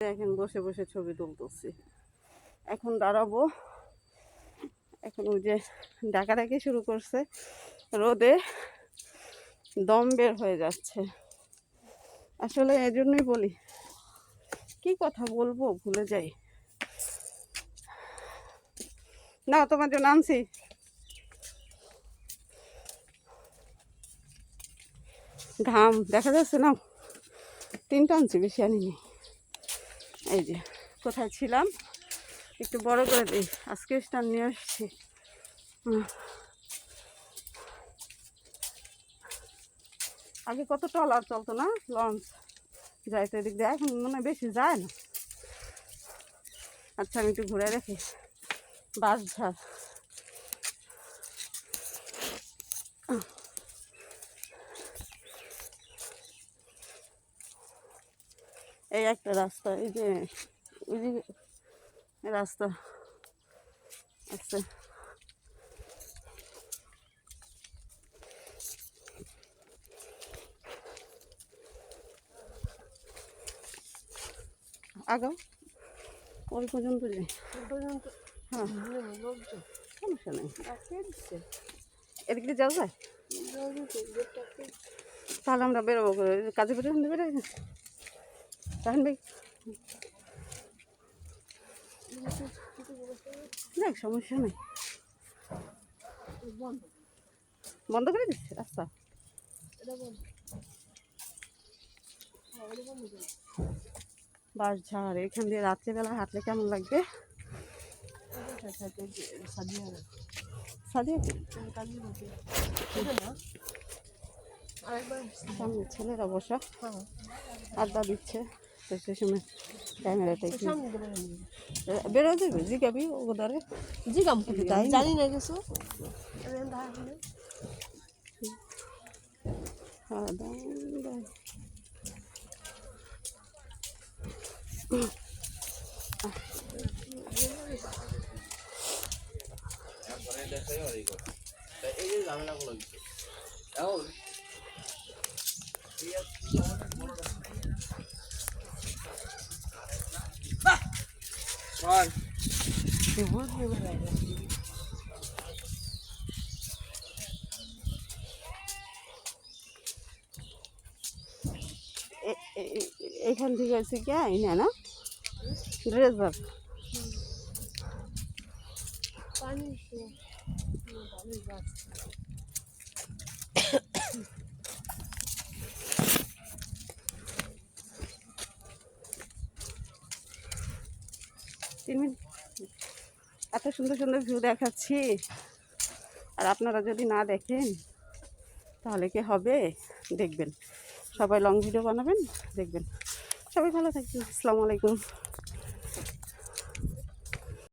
এখন বসে বসে ছবি তুলতেছি। এখন দাঁড়াবো। এখন ওই যে ডাকাডাকি শুরু করছে, রোদে দম বের হয়ে যাচ্ছে। আসলে এজন্যই বলি, কি কথা বলবো ভুলে যাই। না তোমার জন্য আনছি। ঘাম দেখা যাচ্ছে না, 3টা আনছি, বেশি আনিনি। এই যে কোথায় ছিলাম একটু বড় করে দিই, আজকে স্ট্যান্ড নিয়ে আসছি। আগে কত ট্রলার চলতো না, লঞ্চ যাইতো এদিক দিয়ে, এখন মনে হয় বেশি যায় না। আচ্ছা আমি একটু ঘুরে রাখি। বাঁশঝাড়, এই একটা রাস্তা, এই যে ওইদিকে রাস্তা আছে। আগাও ওই পর্যন্ত যাই। হ্যাঁ সমস্যা নেই, এদিক দিয়ে যাওয়া যায়। তাহলে আমরা বেরোবো, কাজে বেরোতে বেরোয় তাহলে ভাই দেখ, সমস্যা নেই। বন্ধ করে দিচ্ছে রাস্তা। বাঁশঝাড়, এখান দিয়ে রাত্রেবেলা হাঁটলে কেমন লাগবে? সামনে ছেলেরা বসা আড্ডা দিচ্ছে, তো সে সময় ক্যামেরাটা বেরো দেবে। জিগাবি ওদারে জিগাম জানি না কিছু। খাওয়া দাওয়া এখান থেকে হচ্ছে কি আইনা না ড্রেজার। এত সুন্দর সুন্দর ভিউ দেখাচ্ছি, আর আপনারা যদি না দেখেন তাহলে কি হবে? দেখবেন, সবাই লং ভিডিও বানাবেন, দেখবেন। সবাই ভালো থাকবেন। আসসালামু আলাইকুম।